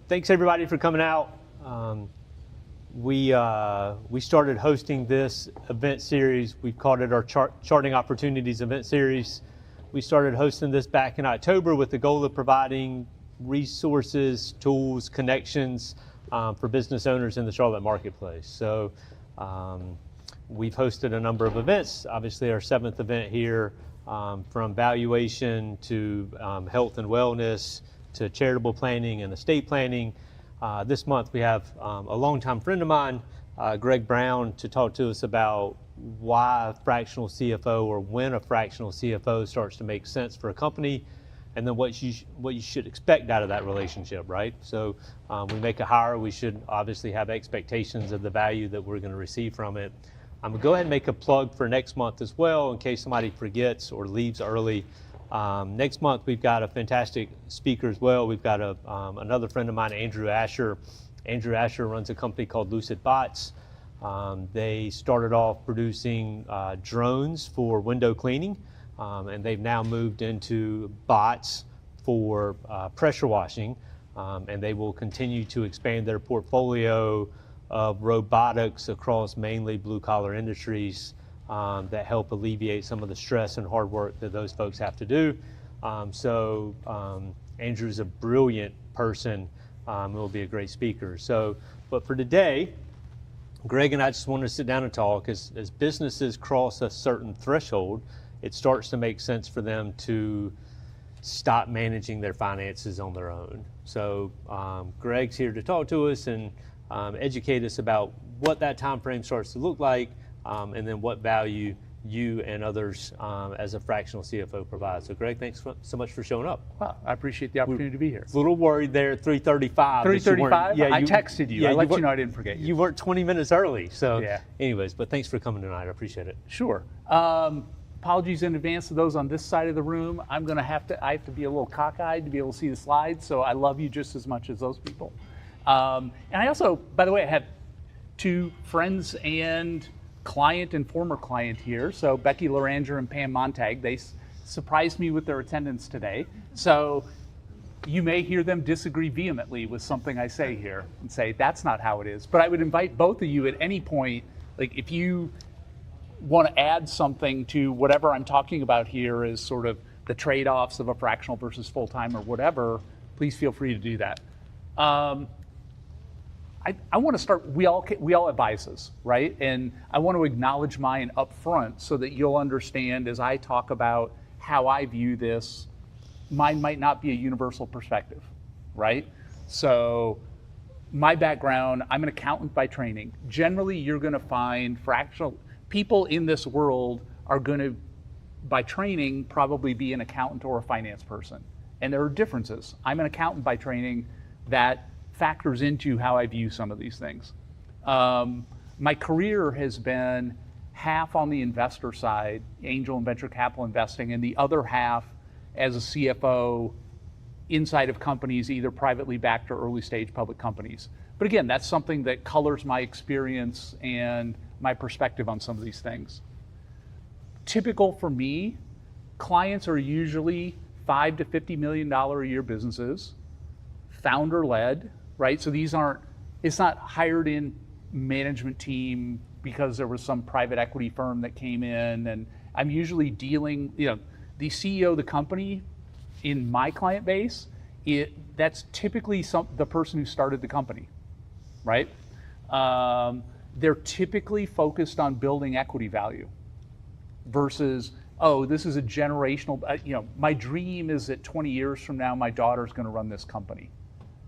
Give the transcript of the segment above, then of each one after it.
thanks everybody for coming out. We started hosting this event series. We called it our Charting Opportunities event series. We started hosting this back in October with the goal of providing resources, tools, connections for business owners in the Charlotte marketplace. So we've hosted a number of events. Obviously our 7th event here, from valuation to health and wellness to charitable planning and estate planning. This month we have a longtime friend of mine, Greg Brown, to talk to us about why a fractional CFO, or when a fractional CFO starts to make sense for a company, and then what you should expect out of that relationship, right? So we make a hire, we should obviously have expectations of the value that we're going to receive from it. I'm going to go ahead and make a plug for next month as well, in case somebody forgets or leaves early. Next month we've got a fantastic speaker as well. We've got another friend of mine, Andrew Asher. Andrew Asher runs a company called Lucid Bots. They started off producing drones for window cleaning, and they've now moved into bots for pressure washing, and they will continue to expand their portfolio of robotics across mainly blue-collar industries that help alleviate some of the stress and hard work that those folks have to do. Andrew's a brilliant person, and will be a great speaker. But for today, Greg and I just wanted to sit down and talk. As businesses cross a certain threshold, it starts to make sense for them to stop managing their finances on their own. So Greg's here to talk to us and educate us about what that time frame starts to look like, and then what value you and others as a fractional CFO provide. So Greg, thanks so much for showing up. Well, I appreciate the opportunity to be here. A little worried there at 3:35. 3:35? Yeah, I texted you. Yeah, I let you know I didn't forget you. You weren't 20 minutes early. So yeah. Anyways, but thanks for coming tonight. I appreciate it. Sure. Apologies in advance to those on this side of the room. I have to be a little cockeyed to be able to see the slides, so I love you just as much as those people. And I also, by the way, I have 2 friends and client and former client here. So Becky Loranger and Pam Montag, they surprised me with their attendance today. So you may hear them disagree vehemently with something I say here and say, that's not how it is. But I would invite both of you at any point, like if you want to add something to whatever I'm talking about here as sort of the trade-offs of a fractional versus full-time or whatever, please feel free to do that. I want to start, we all have biases, right? And I want to acknowledge mine up front so that you'll understand as I talk about how I view this, mine might not be a universal perspective, right? So my background, I'm an accountant by training. Generally, you're going to find fractional, people in this world are going to, by training, probably be an accountant or a finance person. And there are differences. I'm an accountant by training. That factors into how I view some of these things. My career has been half on the investor side, angel and venture capital investing, and the other half as a CFO inside of companies, either privately backed or early stage public companies. But again, that's something that colors my experience and my perspective on some of these things. Typical for me, clients are usually $5 to $50 million a year businesses, founder-led, right? So it's not hired in management team because there was some private equity firm that came in, and I'm usually dealing, the CEO of the company in my client base, that's typically the person who started the company, right? They're typically focused on building equity value versus, oh, this is a generational, my dream is that 20 years from now, my daughter's going to run this company.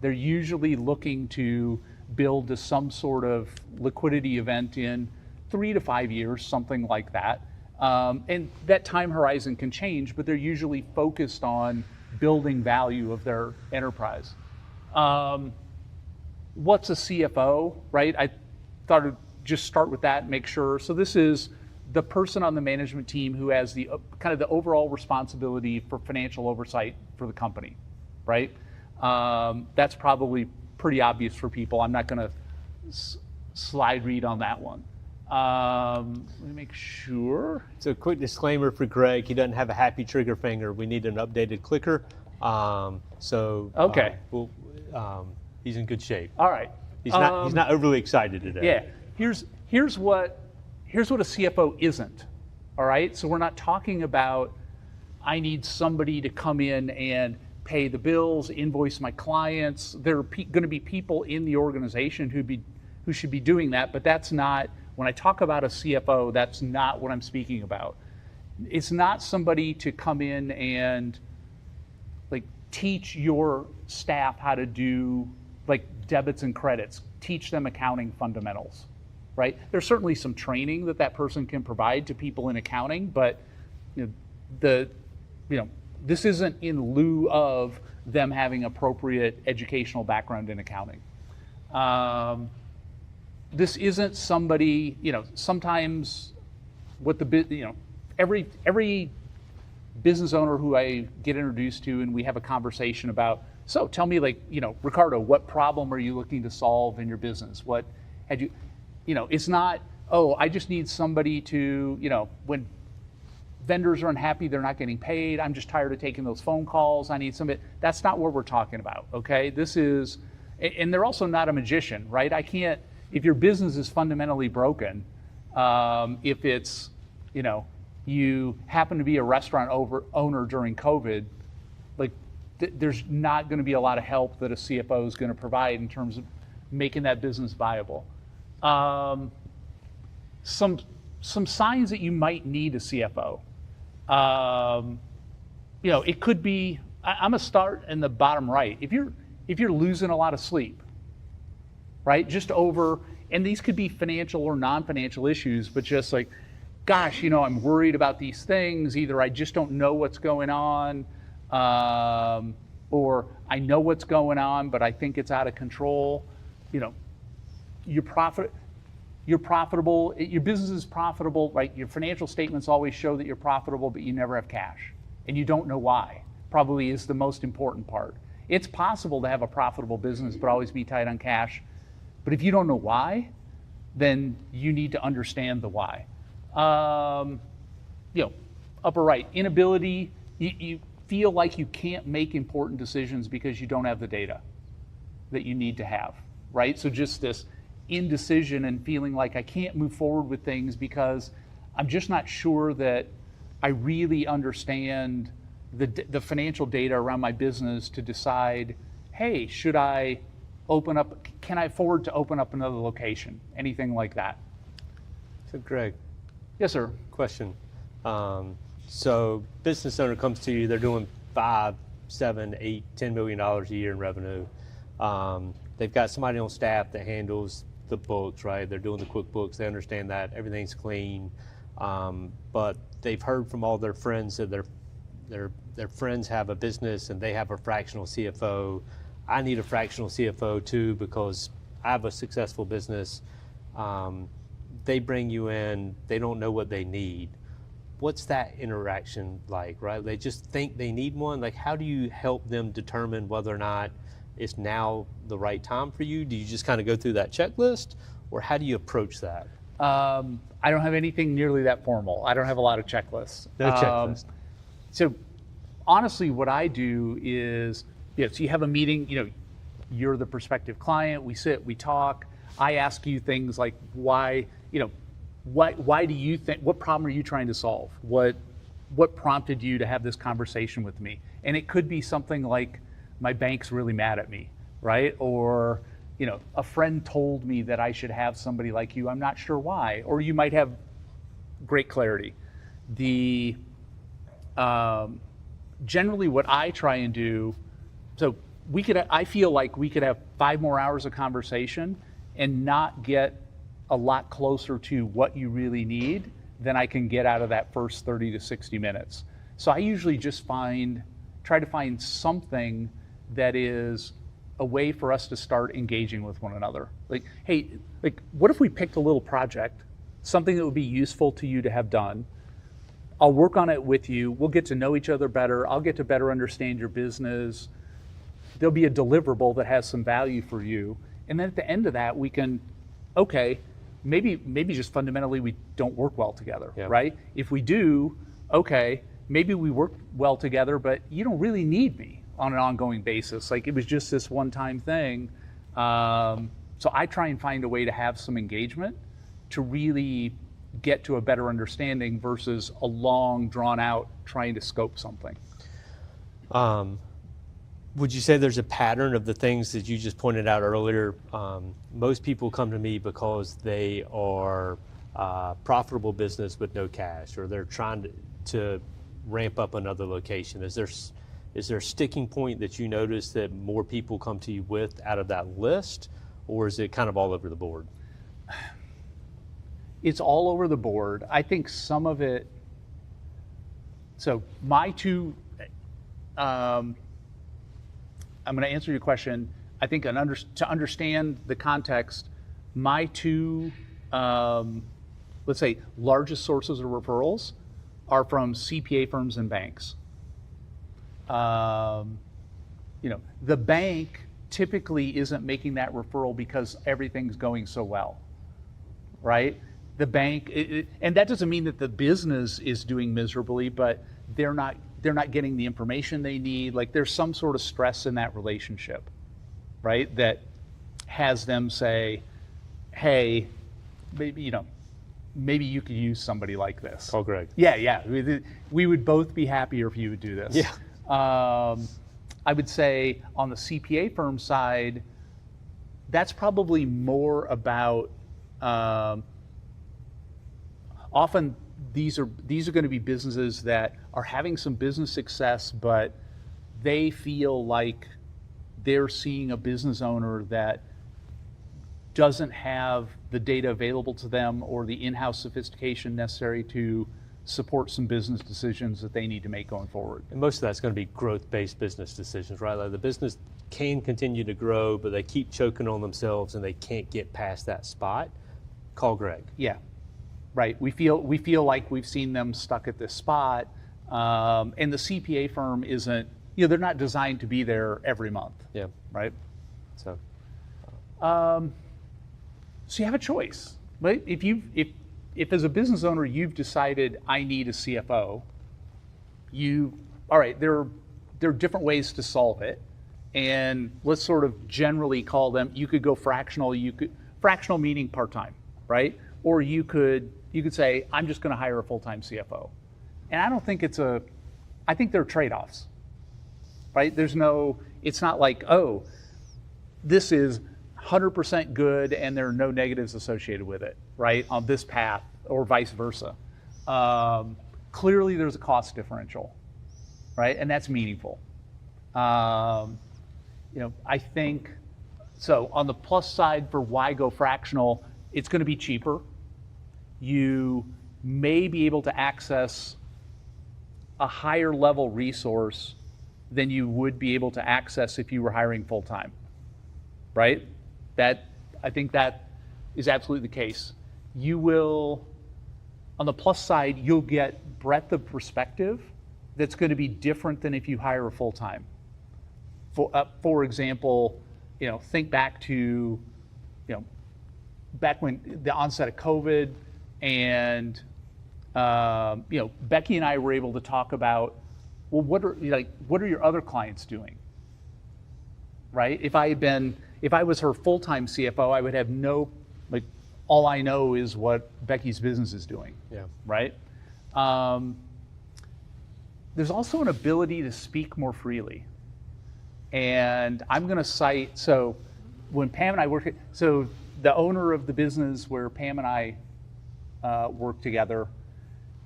They're usually looking to build to some sort of liquidity event in 3 to 5 years, something like that. And that time horizon can change, but they're usually focused on building value of their enterprise. What's a CFO, right? I thought I'd just start with that and make sure. So this is the person on the management team who has the kind of the overall responsibility for financial oversight for the company, right? That's probably pretty obvious for people. I'm not going to slide read on that one. Let me make sure. So a quick disclaimer for Greg, he doesn't have a happy trigger finger. We need an updated clicker. Okay. He's in good shape. All right. He's not overly excited today. Yeah. Here's what a CFO isn't. All right. So we're not talking about I need somebody to come in and pay the bills, invoice my clients. There are going to be people in the organization who should be doing that, but that's not, when I talk about a CFO, that's not what I'm speaking about. It's not somebody to come in and like teach your staff how to do like debits and credits, teach them accounting fundamentals, right? There's certainly some training that person can provide to people in accounting, but this isn't in lieu of them having appropriate educational background in accounting. This isn't somebody, sometimes what every business owner who I get introduced to and we have a conversation about, so tell me Ricardo, what problem are you looking to solve in your business? What had you, it's not, oh, I just need somebody to, when vendors are unhappy, they're not getting paid, I'm just tired of taking those phone calls, I need somebody. That's not what we're talking about, okay? This is, and they're also not a magician, right? If your business is fundamentally broken, if it's, you happen to be a restaurant owner during COVID, there's not going to be a lot of help that a CFO is going to provide in terms of making that business viable. Some signs that you might need a CFO. It could be, I'm gonna start in the bottom right. If you're losing a lot of sleep, right? And these could be financial or non-financial issues, but just like, gosh, I'm worried about these things. Either I just don't know what's going on, or I know what's going on, but I think it's out of control. You're profitable, your business is profitable, right? Your financial statements always show that you're profitable, but you never have cash. And you don't know why, probably is the most important part. It's possible to have a profitable business, but always be tight on cash. But if you don't know why, then you need to understand the why. Upper right, inability, you feel like you can't make important decisions because you don't have the data that you need to have, right? So just this indecision and feeling like I can't move forward with things because I'm just not sure that I really understand the financial data around my business to decide, hey, can I afford to open up another location? Anything like that. So Greg. Yes, sir. Question. So business owner comes to you, they're doing $5, $7, $8, $10 million a year in revenue. They've got somebody on staff that handles the books, right? They're doing the QuickBooks, they understand that everything's clean. But they've heard from all their friends that their friends have a business and they have a fractional CFO. I need a fractional CFO too because I have a successful business. They bring you in, they don't know what they need. What's that interaction like, right? They just think they need one. Like, how do you help them determine whether or not it's now the right time for you? Do you just kind of go through that checklist, or how do you approach that? I don't have anything nearly that formal. I don't have a lot of checklists. No checklist. So honestly, what I do is, so you have a meeting, you're the prospective client, we sit, we talk. I ask you things like, why do you think, what problem are you trying to solve? What prompted you to have this conversation with me? And it could be something like, my bank's really mad at me, right? Or, a friend told me that I should have somebody like you, I'm not sure why. Or you might have great clarity. Generally what I try and do, so I feel like we could have 5 more hours of conversation and not get a lot closer to what you really need than I can get out of that first 30 to 60 minutes. So I usually just try to find something that is a way for us to start engaging with one another. Like, hey, what if we picked a little project, something that would be useful to you to have done? I'll work on it with you. We'll get to know each other better. I'll get to better understand your business. There'll be a deliverable that has some value for you. And then at the end of that, we can, okay, maybe just fundamentally we don't work well together, right? If we do, okay, maybe we work well together, but you don't really need me on an ongoing basis. Like, it was just this one-time thing. So I try and find a way to have some engagement to really get to a better understanding versus a long, drawn out trying to scope something. Would you say there's a pattern of the things that you just pointed out earlier? Most people come to me because they are profitable business with no cash, or they're trying to ramp up another location. Is there a sticking point that you notice that more people come to you with out of that list, or is it kind of all over the board? It's all over the board. I think some of it, so my two, I'm going to answer your question. I think to understand the context, my two, let's say, largest sources of referrals are from CPA firms and banks. The bank typically isn't making that referral because everything's going so well, right? The bank, and that doesn't mean that the business is doing miserably, but they're not getting the information they need. Like, there's some sort of stress in that relationship, right? That has them say, hey, maybe you could use somebody like this. Call Greg. Yeah. We would both be happier if you would do this. Yeah. I would say on the CPA firm side, that's probably more about, often these are going to be businesses that are having some business success, but they feel like they're seeing a business owner that doesn't have the data available to them or the in-house sophistication necessary to support some business decisions that they need to make going forward. And most of that's going to be growth-based business decisions, right? Like, the business can continue to grow, but they keep choking on themselves and they can't get past that spot. Call Greg. Yeah, right. We feel like we've seen them stuck at this spot, and the CPA firm isn't. They're not designed to be there every month. Yeah. Right. So you have a choice, right? If as a business owner you've decided I need a CFO, all right, there are different ways to solve it, and let's sort of generally call them. You could go fractional. Fractional meaning part-time, right? Or you could say, I'm just going to hire a full-time CFO, and I don't think I think there are trade-offs, right? It's not like, oh, this is 100% good and there are no negatives associated with it, right, on this path, or vice versa. Clearly there's a cost differential, right, and that's meaningful. I think, so on the plus side for why go fractional, it's going to be cheaper. You may be able to access a higher level resource than you would be able to access if you were hiring full-time, right? I think that is absolutely the case. You will, on the plus side, you'll get breadth of perspective that's going to be different than if you hire a full-time. For example, think back to, back when the onset of COVID, and Becky and I were able to talk about, well, what are your other clients doing, right? If I was her full-time CFO, I would have all I know is what Becky's business is doing. Yeah. Right? There's also an ability to speak more freely. And I'm going to cite, so when Pam and I so the owner of the business where Pam and I worked together,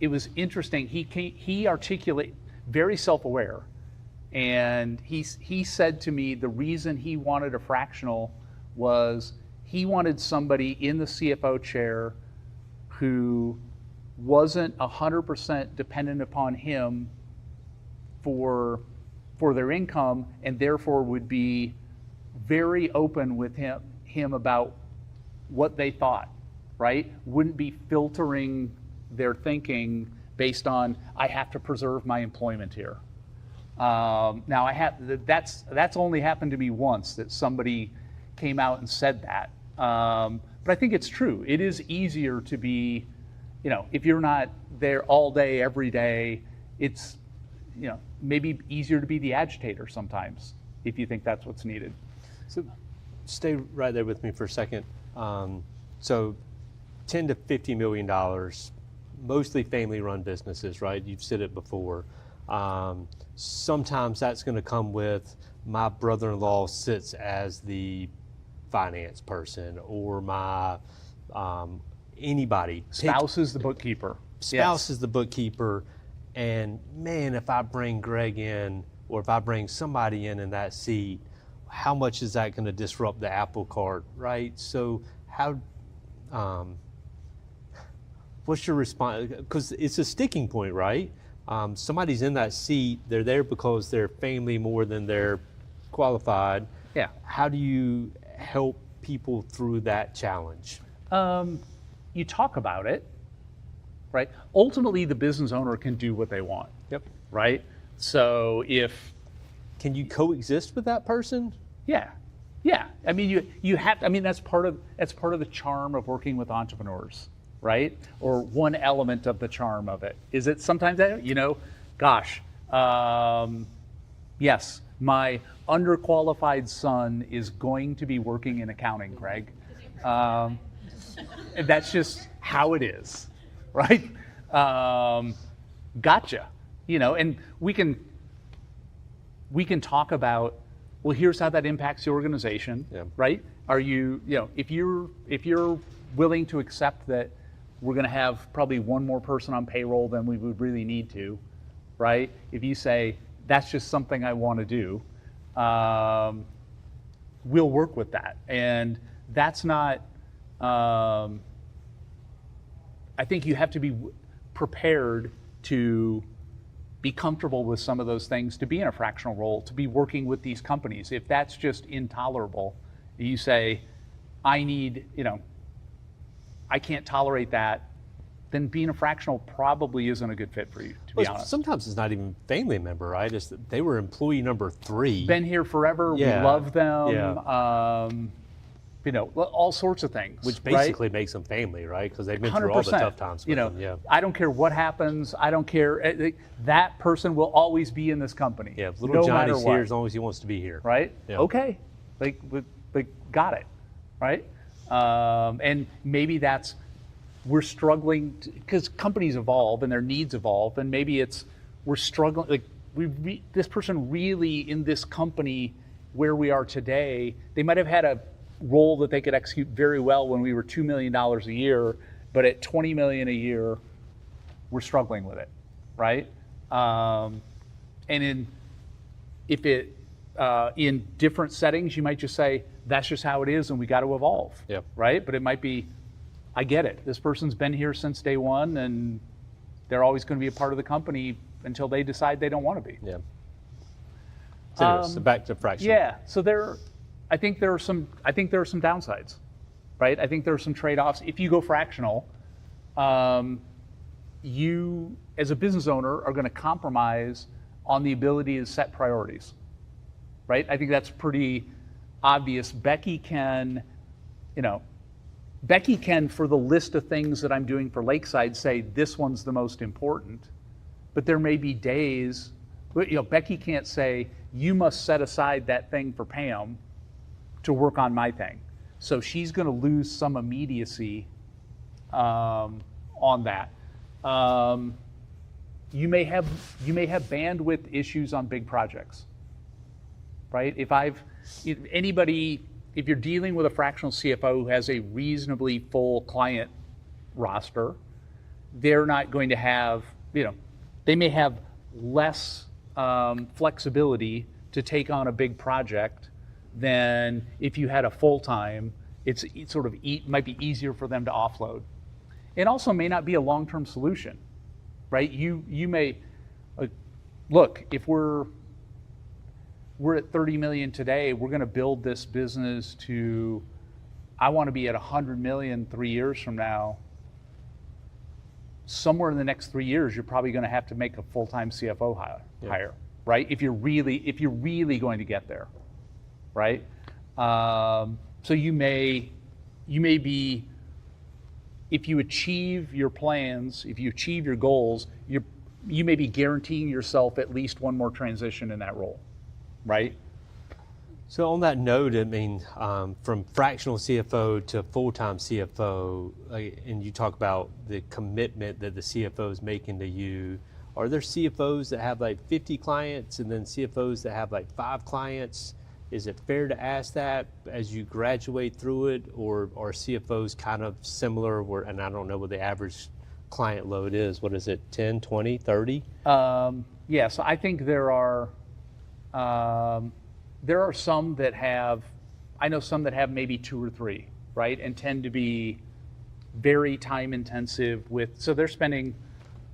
it was interesting. He articulated, very self-aware. And he said to me the reason he wanted a fractional was he wanted somebody in the CFO chair who wasn't 100% dependent upon him for their income, and therefore would be very open with him about what they thought, right? Wouldn't be filtering their thinking based on, I have to preserve my employment here. Now that's only happened to me once, that somebody came out and said that. But I think it's true. It is easier to be, if you're not there all day, every day, it's, maybe easier to be the agitator sometimes, if you think that's what's needed. stay right there with me for a second. So 10 to $50 million, mostly family-run businesses, right? You've said it before. Sometimes that's going to come with my brother-in-law sits as the finance person, or my anybody. Spouse is the bookkeeper. Spouse is the bookkeeper, and man, if I bring Greg in, or if I bring somebody in that seat, how much is that going to disrupt the apple cart, right? So how, what's your response? Because it's a sticking point, right? Somebody's in that seat, they're there because they're family more than they're qualified. Yeah. How do you help people through that challenge? You talk about it, right? Ultimately, the business owner can do what they want. Yep. Right? So if... Can you coexist with that person? Yeah. Yeah. I mean, you have to, I mean, that's part of the charm of working with entrepreneurs, right? Or one element of the charm of it. Is it sometimes that, gosh, yes, my underqualified son is going to be working in accounting, Greg. That's just how it is, right? Gotcha. And we can talk about, well, here's how that impacts the organization, right? Are you, if you're willing to accept that we're going to have probably one more person on payroll than we would really need to, right? If you say, that's just something I want to do, we'll work with that. And that's not, I think you have to be prepared to be comfortable with some of those things, to be in a fractional role, to be working with these companies. If that's just intolerable, you say, I can't tolerate that, then being a fractional probably isn't a good fit for you, to be honest. Sometimes it's not even family member, right? It's that they were employee number 3. Been here forever, we love them, all sorts of things. Which basically makes them family, right? Because they've been through all the tough times with them. I don't care what happens, I don't care, that person will always be in this company. Yeah, little Johnny's here as long as he wants to be here. Right? Yeah. Okay, got it, right? And maybe we're struggling because companies evolve and their needs evolve, and maybe we're struggling. This person really in this company where we are today, they might have had a role that they could execute very well when we were $2 million a year, but at $20 million a year, we're struggling with it, right? And in different settings, you might just say, that's just how it is and we got to evolve, right? But it might be, I get it. This person's been here since day one and they're always going to be a part of the company until they decide they don't want to be. Yeah. So back to fractional. Yeah. So I think there are some downsides, right? I think there are some trade-offs. If you go fractional, you as a business owner are going to compromise on the ability to set priorities, right? I think that's pretty obvious. Becky can, for the list of things that I'm doing for Lakeside, say this one's the most important, but there may be days, Becky can't say, you must set aside that thing for Pam to work on my thing. So she's going to lose some immediacy on that. You may have bandwidth issues on big projects, right? If you're dealing with a fractional CFO who has a reasonably full client roster, they're not going to have, they may have less flexibility to take on a big project than if you had a full-time. It might be easier for them to offload. It also may not be a long-term solution, right? You may, look, if we're at 30 million today, we're going to build this business to, I want to be at 100 million 3 years from now. Somewhere in the next 3 years, you're probably going to have to make a full-time CFO hire, right? If you're really going to get there, right? So you may be, if you achieve your plans, if you achieve your goals, you may be guaranteeing yourself at least one more transition in that role, right? So on that note, I mean, from fractional CFO to full-time CFO, and you talk about the commitment that the CFO is making to you, are there CFOs that have like 50 clients and then CFOs that have like 5 clients? Is it fair to ask that as you graduate through it, or are CFOs kind of similar, and I don't know what the average client load is. What is it, 10, 20, 30? Yeah, so I think there are some that have, I know some that have maybe 2 or 3, right? And tend to be very time intensive so they're spending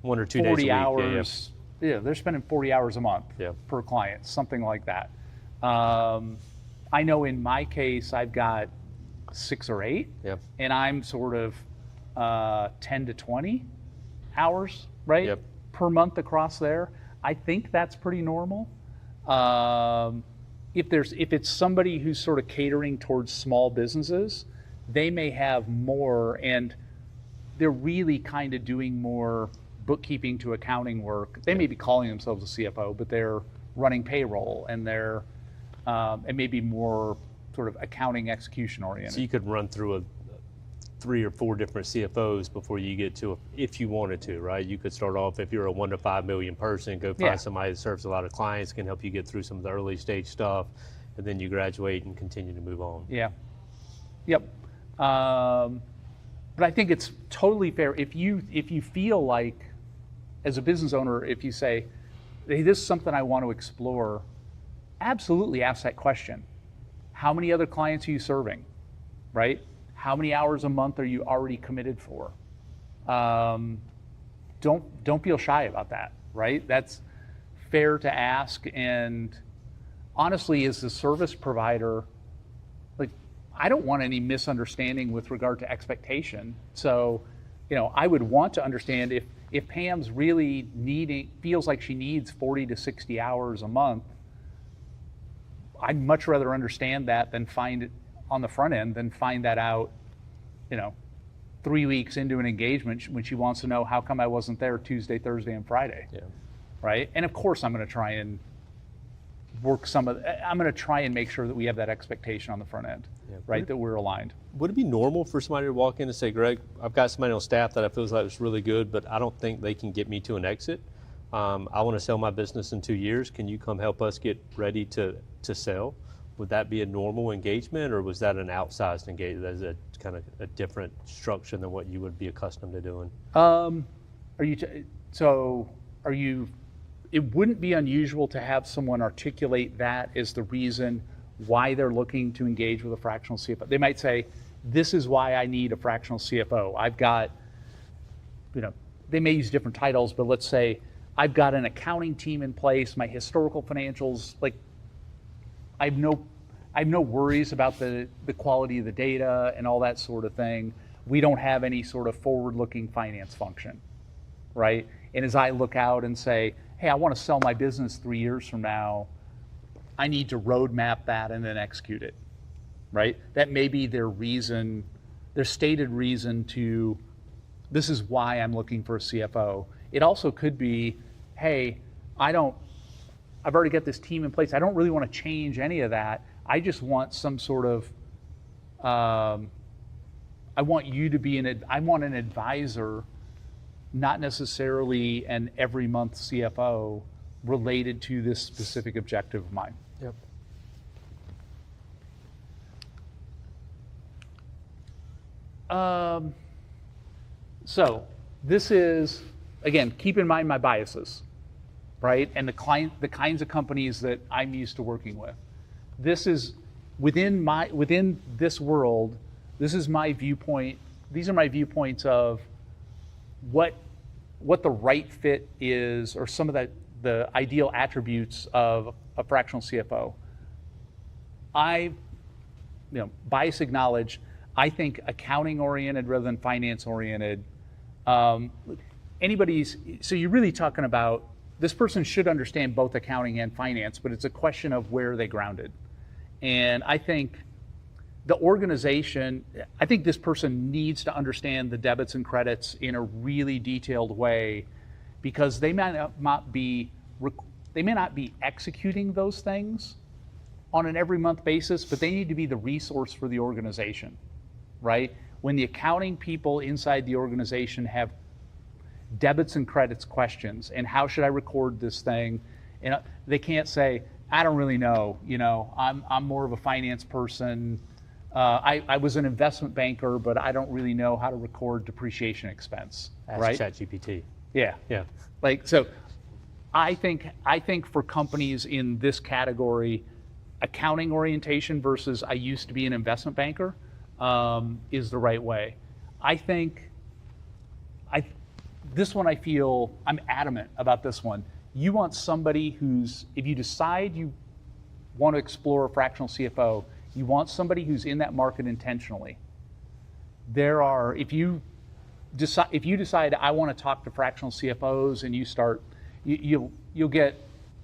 1 or 2 days a 40 week. hours. Yeah, they're spending 40 hours a month per client, something like that. I know in my case, I've got 6 or 8, and I'm sort of 10 to 20 hours, right, per month across there. I think that's pretty normal. If it's somebody who's sort of catering towards small businesses, they may have more, and they're really kind of doing more bookkeeping to accounting work. They may be calling themselves a CFO, but they're running payroll, and they're and maybe more sort of accounting execution oriented. So you could run through 3 or 4 different CFOs before you get to, if you wanted to, right? You could start off, if you're a 1 to 5 million person, go find somebody that serves a lot of clients, can help you get through some of the early stage stuff, and then you graduate and continue to move on. But I think it's totally fair if you feel like, as a business owner, if you say, hey, this is something I want to explore, absolutely ask that question. How many other clients are you serving, right? How many hours a month are you already committed for? Don't feel shy about that, right? That's fair to ask. And honestly, as the service provider, like, I don't want any misunderstanding with regard to expectation. So, I would want to understand if Pam's really feels like she needs 40 to 60 hours a month, I'd much rather understand that than find it on the front end than find that out, 3 weeks into an engagement when she wants to know how come I wasn't there Tuesday, Thursday, and Friday, right? And of course, I'm going to try and I'm going to try and make sure that we have that expectation on the front end, right? That we're aligned. Would it be normal for somebody to walk in and say, Greg, I've got somebody on staff that I feel like is really good, but I don't think they can get me to an exit. I want to sell my business in 2 years. Can you come help us get ready to sell? Would that be a normal engagement, or was that an outsized engagement? That's a kind of a different structure than what you would be accustomed to doing? It wouldn't be unusual to have someone articulate that as the reason why they're looking to engage with a fractional CFO. They might say, this is why I need a fractional CFO. I've got, they may use different titles, but let's say I've got an accounting team in place, my historical financials, like, I have no worries about the quality of the data and all that sort of thing. We don't have any sort of forward-looking finance function, right? And as I look out and say, hey, I want to sell my business 3 years from now, I need to roadmap that and then execute it, right? That may be their reason, their stated reason to, this is why I'm looking for a CFO. It also could be, hey, I've already got this team in place. I don't really want to change any of that. I just want some sort of, I want you to be I want an advisor, not necessarily an every month CFO related to this specific objective of mine. So this is, again, keep in mind my biases, right? And the kinds of companies that I'm used to working with. This is within this world, this is my viewpoint. These are my viewpoints of what the right fit is, or some of the ideal attributes of a fractional CFO. Bias acknowledged, I think accounting oriented rather than finance oriented. So you're really talking about, this person should understand both accounting and finance, but it's a question of where are they grounded. And I think the organization, I think this person needs to understand the debits and credits in a really detailed way, because they may not be executing those things on an every month basis, but they need to be the resource for the organization, right? When the accounting people inside the organization have debits and credits questions, and how should I record this thing? And they can't say, I don't really know, I'm more of a finance person. I was an investment banker, but I don't really know how to record depreciation expense, right? ChatGPT. Yeah. So I think for companies in this category, accounting orientation versus I used to be an investment banker is the right way. This one I feel, I'm adamant about this one. You want somebody who's, if you decide you want to explore a fractional CFO, you want somebody who's in that market intentionally. If you decide I want to talk to fractional CFOs and you start, you'll get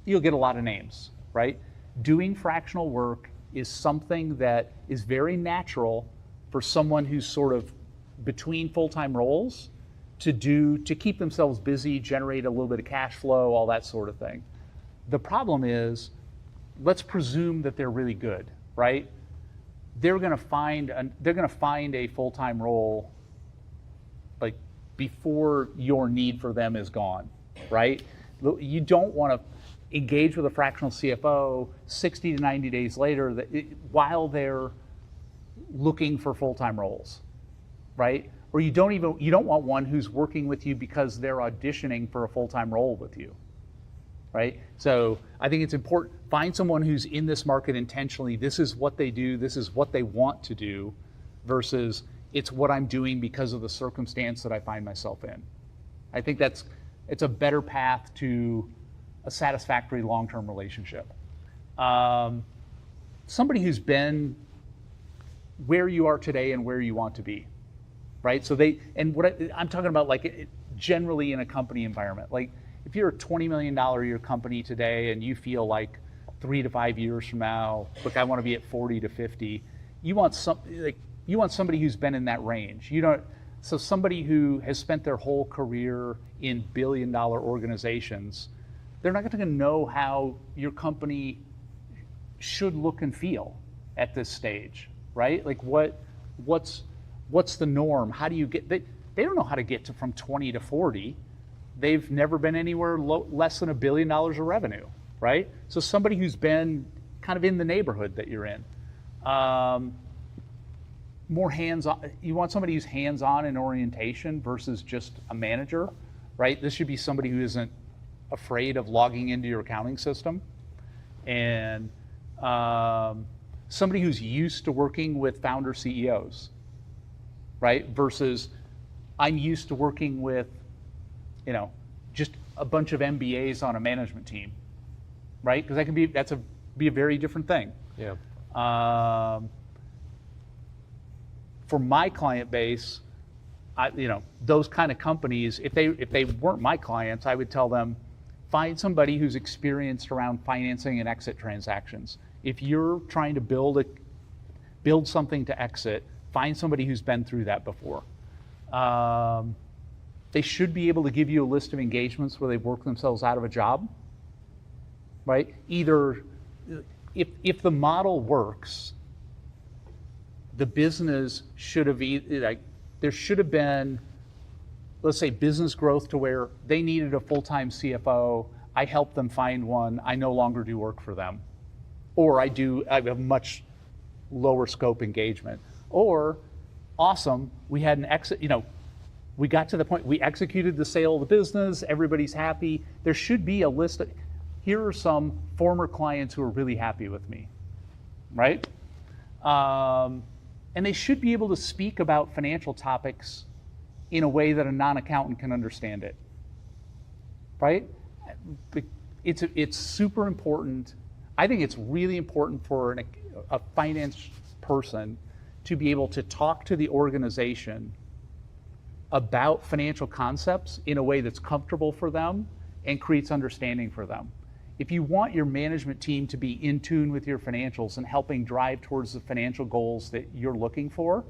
a lot of names, right? Doing fractional work is something that is very natural for someone who's sort of between full-time roles to keep themselves busy, generate a little bit of cash flow, all that sort of thing. The problem is, let's presume that they're really good, right? They're going to find a full-time role like before your need for them is gone, right? You don't want to engage with a fractional CFO 60 to 90 days later while they're looking for full-time roles, right? Or you don't want one who's working with you because they're auditioning for a full-time role with you, right? So I think it's important, find someone who's in this market intentionally. This is what they do, this is what they want to do, versus it's what I'm doing because of the circumstance that I find myself in. I think it's a better path to a satisfactory long-term relationship. Somebody who's been where you are today and where you want to be, right? So I'm talking about like generally in a company environment. Like if you're a $20 million a year company today and you feel like 3 to 5 years from now, look, I want to be at 40 to 50. You want somebody who's been in that range. So somebody who has spent their whole career in billion-dollar organizations, they're not going to know how your company should look and feel at this stage, right? Like what's the norm? How do you get, they don't know how to get from 20 to 40. They've never been anywhere less than $1 billion of revenue, right? So somebody who's been kind of in the neighborhood that you're in. More hands-on, you want somebody who's hands-on in orientation versus just a manager, right? This should be somebody who isn't afraid of logging into your accounting system. And somebody who's used to working with founder CEOs, right? Versus I'm used to working with, just a bunch of MBAs on a management team, right? Because that's be a very different thing. Yeah. For my client base, those kind of companies, if they weren't my clients, I would tell them, find somebody who's experienced around financing and exit transactions. If you're trying to build something to exit, find somebody who's been through that before. They should be able to give you a list of engagements where they've worked themselves out of a job, right? Either, if the model works, the business should have, there should have been, let's say, business growth to where they needed a full-time CFO. I helped them find one. I no longer do work for them. Or I have a much lower scope engagement. Or, awesome, we had an exit, we got to the point, we executed the sale of the business, everybody's happy. There should be a list of, here are some former clients who are really happy with me, right? And they should be able to speak about financial topics in a way that a non-accountant can understand it, right? It's super important. I think it's really important for a finance person to be able to talk to the organization about financial concepts in a way that's comfortable for them and creates understanding for them. If you want your management team to be in tune with your financials and helping drive towards the financial goals that you're looking for,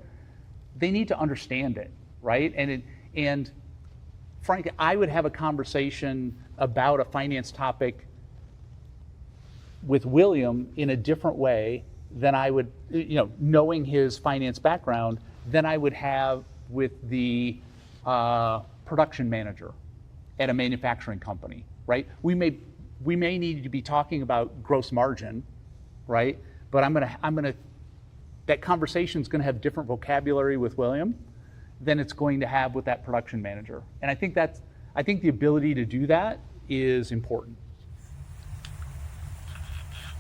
they need to understand it, right? And frankly, I would have a conversation about a finance topic with William in a different way than I would, knowing his finance background, than I would have with the production manager at a manufacturing company, right? We may need to be talking about gross margin, right? But that conversation is gonna have different vocabulary with William than it's going to have with that production manager. And I think the ability to do that is important.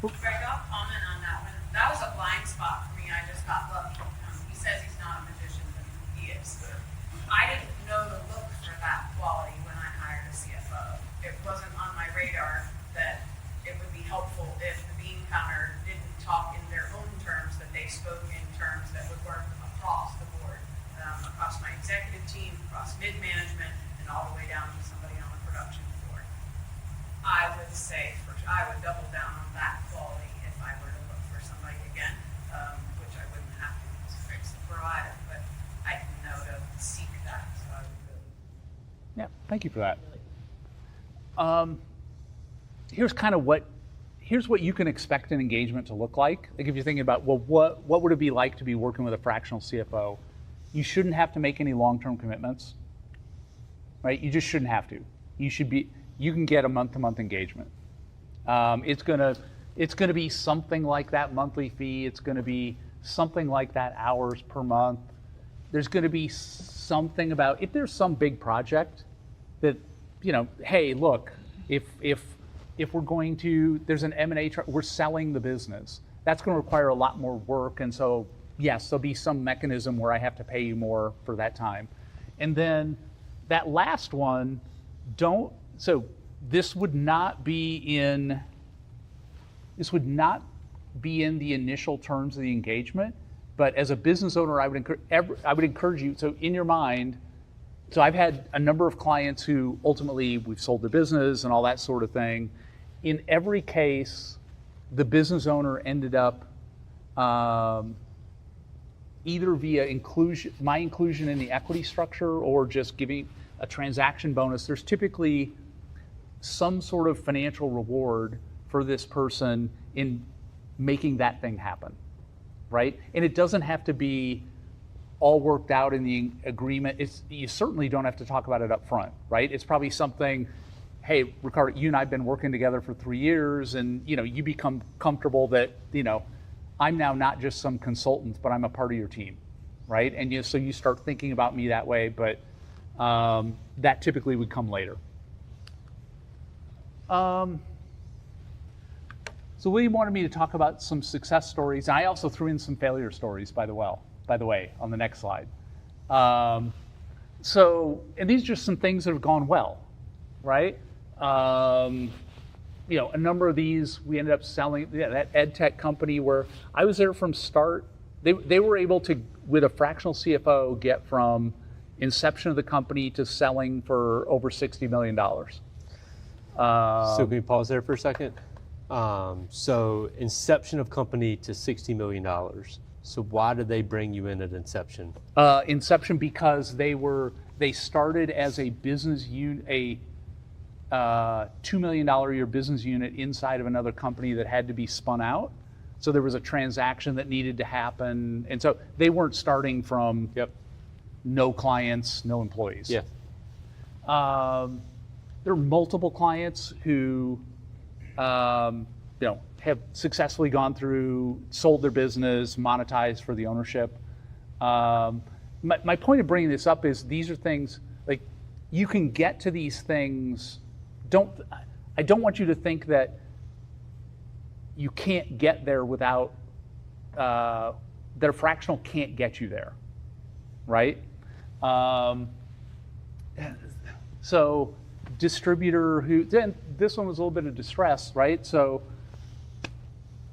Greg, I'll comment on that one. That was a blind spot for me. I just got lucky. He says he's not a magician, but he is. I didn't know to look for that quality when I hired a CFO. It wasn't on my radar that it would be helpful if the bean counter didn't talk in their own terms, that they spoke in terms that would work across the board, across my executive team, across mid-management, and all the way down to somebody on the production floor. I would say I would double down on that quality if I were to look for somebody again, which I wouldn't have to because Greg's the provider, but I didn't know to seek that, so I would really. Yeah, thank you for that. Here's what you can expect an engagement to look like. Like if you're thinking about, well, what would it be like to be working with a fractional CFO? You shouldn't have to make any long-term commitments, right? You just shouldn't have to. You can get a month-to-month engagement. It's gonna be something like that monthly fee. It's gonna be something like that hours per month. There's gonna be something about, if there's some big project that, hey, look, if we're going to, there's an M&A, we're selling the business. That's gonna require a lot more work. And so, yes, there'll be some mechanism where I have to pay you more for that time. And then that last one, this would not be in the initial terms of the engagement, but as a business owner, I would encourage you, so in your mind, so I've had a number of clients who ultimately we've sold their business and all that sort of thing. In every case, the business owner ended up either via my inclusion in the equity structure or just giving a transaction bonus. There's typically some sort of financial reward for this person in making that thing happen, right? And it doesn't have to be all worked out in the agreement. You certainly don't have to talk about it up front, right? It's probably something, hey, Ricardo, you and I have been working together for 3 years, and you become comfortable that I'm now not just some consultant, but I'm a part of your team, right? And so you start thinking about me that way, but that typically would come later. So William wanted me to talk about some success stories. I also threw in some failure stories, by the way, on the next slide. And these are just some things that have gone well, right? A number of these we ended up selling. That ed tech company where I was there from start. They were able to, with a fractional CFO, get from inception of the company to selling for over $60 million. So can we pause there for a second? So inception of company to $60 million. So why did they bring you in at inception? Inception because they started as a business unit, a $2 million a year business unit inside of another company that had to be spun out. So there was a transaction that needed to happen. And so they weren't starting from no clients, no employees. Yeah. There are multiple clients who have successfully gone through, sold their business, monetized for the ownership. My point of bringing this up is these are things, like you can get to these things. I don't want you to think that you can't get there without, that a fractional can't get you there, right? So distributor who, then this one was a little bit of distress, right? So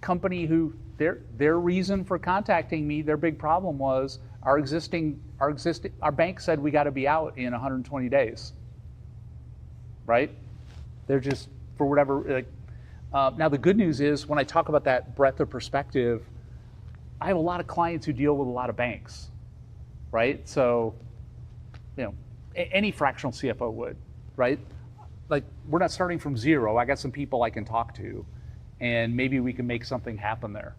company who, their reason for contacting me, their big problem was our bank said we got to be out in 120 days, right? They're just, for whatever, now the good news is when I talk about that breadth of perspective, I have a lot of clients who deal with a lot of banks, right? So, any fractional CFO would, right? Like we're not starting from zero. I got some people I can talk to. and maybe we can make something happen there.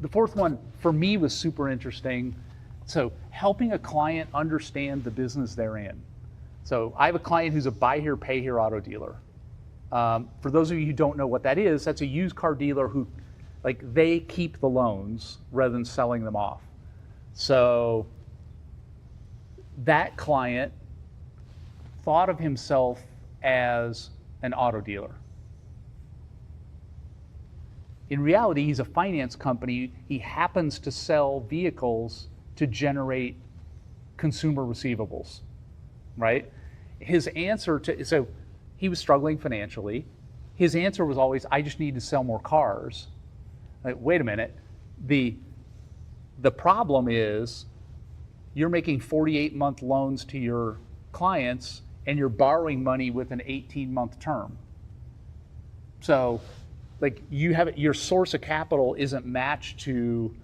The fourth one for me was super interesting. So helping a client understand the business they're in. So I have a client who's a buy here, pay here auto dealer. For those of you who don't know what that is, that's a used car dealer who, like, they keep the loans rather than selling them off. So that client thought of himself as an auto dealer. In reality, he's a finance company. He happens to sell vehicles to generate consumer receivables, right? His answer to, so he was struggling financially. His answer was always, I just need to sell more cars. Like, wait a minute. The problem is you're making 48-month loans to your clients and you're borrowing money with an 18-month term. So, like, you have your source of capital isn't matched to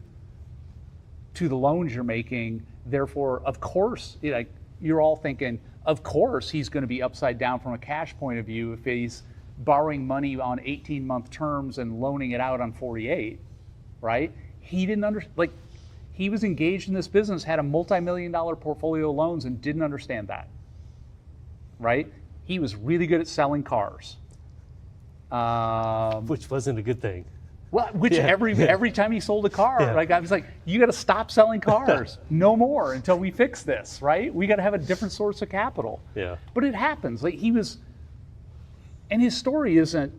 the loans you're making. Therefore, of course, like, you're all thinking, of course he's going to be upside down from a cash point of view if he's borrowing money on 18-month terms and loaning it out on 48, right? He didn't understand, like, he was engaged in this business, had a multi-million-dollar portfolio of loans and didn't understand that, right? He was really good at selling cars. Which wasn't a good thing. Well, every time he sold a car, like, I was like, you got to stop selling cars, no more until we fix this, right? We got to have a different source of capital. Yeah. But it happens. Like, he was, and his story isn't,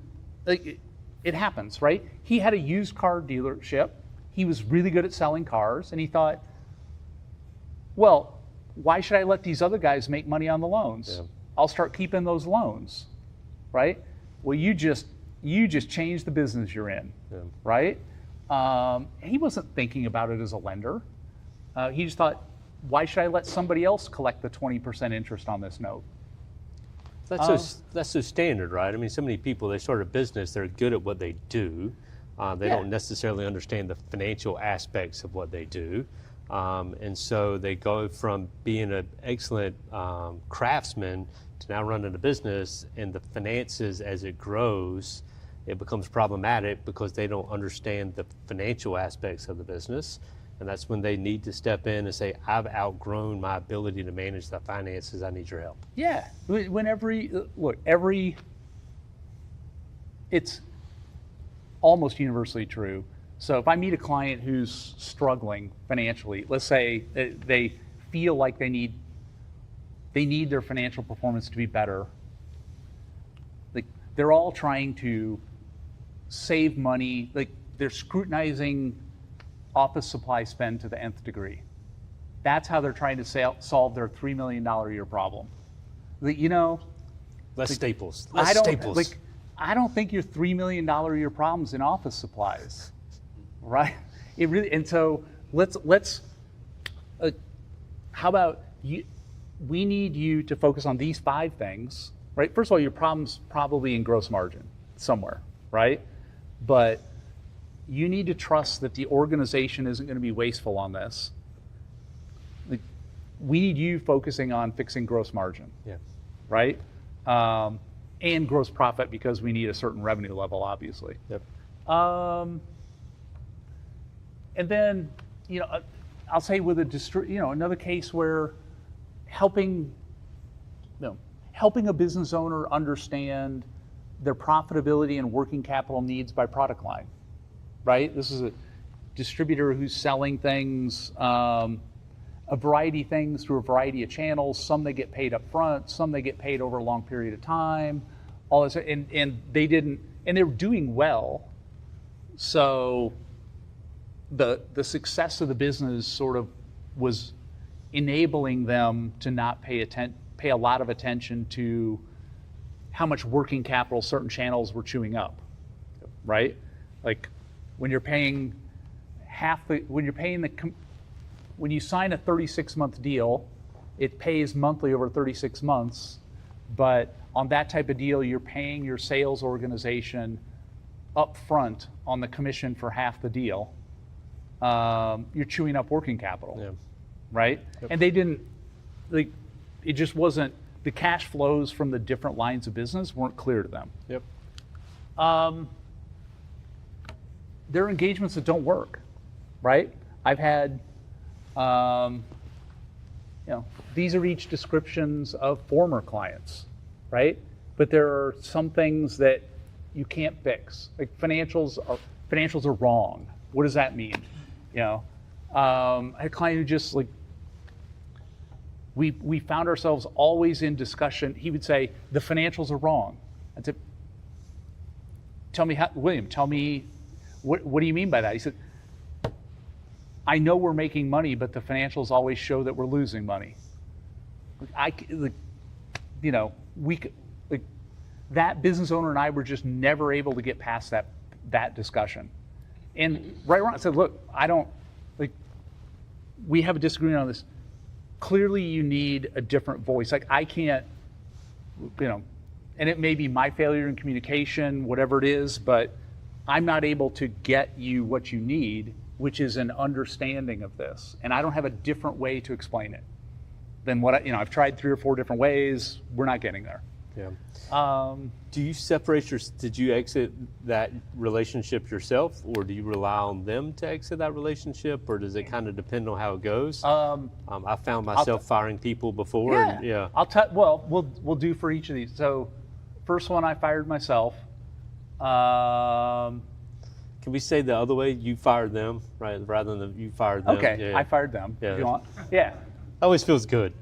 like, it happens, right? He had a used car dealership. He was really good at selling cars, and he thought, well, why should I let these other guys make money on the loans? Yeah. I'll start keeping those loans, right? Well, you just changed the business you're in, right? He wasn't thinking about it as a lender. He just thought, why should I let somebody else collect the 20% interest on this note? That's so standard, right? I mean, so many people, they start a business, they're good at what they do. They don't necessarily understand the financial aspects of what they do. And so they go from being an excellent craftsman to now running a business, and the finances, as it grows, it becomes problematic because they don't understand the financial aspects of the business. And that's when they need to step in and say, I've outgrown my ability to manage the finances, I need your help. Yeah, it's almost universally true. So if I meet a client who's struggling financially, let's say they feel like they need their financial performance to be better. Like, they're all trying to save money. Like, they're scrutinizing office supply spend to the nth degree. That's how they're trying to solve their $3 million a year problem. You know, Less staples. I don't think your $3 million a year problem's in office supplies, right? It really, and so let's how about you? We need you to focus on these 5 things, right? First of all, your problem's probably in gross margin somewhere, right? But you need to trust that the organization isn't going to be wasteful on this. Like, we need you focusing on fixing gross margin, right? And gross profit, because we need a certain revenue level, obviously. Yep. And then, I'll say with another case where helping a business owner understand their profitability and working capital needs by product line, right? This is a distributor who's selling things, a variety of things through a variety of channels. Some they get paid up front, some they get paid over a long period of time. All this, and they were doing well. So the success of the business sort of was enabling them to not pay a lot of attention to how much working capital certain channels were chewing up, right? Like, when you're paying when you sign a 36-month deal, it pays monthly over 36 months, but on that type of deal, you're paying your sales organization up front on the commission for half the deal. You're chewing up working capital, right? Yep. And they didn't, like, it just wasn't, the cash flows from the different lines of business weren't clear to them. Yep. There are engagements that don't work, right? I've had, these are each descriptions of former clients, right? But there are some things that you can't fix. Like financials are wrong. What does that mean? I had a client who just we found ourselves always in discussion. He would say, the financials are wrong. I'd say, William, tell me, what do you mean by that? He said, I know we're making money, but the financials always show that we're losing money. That business owner and I were just never able to get past that discussion. And right around, I said, look, we have a disagreement on this. Clearly you need a different voice. I can't, and it may be my failure in communication, whatever it is, but I'm not able to get you what you need, which is an understanding of this. And I don't have a different way to explain it than what I've tried 3 or 4 different ways. We're not getting there. Yeah. Do you did you exit that relationship yourself, or do you rely on them to exit that relationship, or does it kind of depend on how it goes? I found myself firing people before. Yeah. We'll do for each of these. So first one, I fired myself. Can we say the other way? You fired them, right? Rather than you fired them. Okay, yeah. I fired them. Yeah. If you want. Yeah. Always feels good.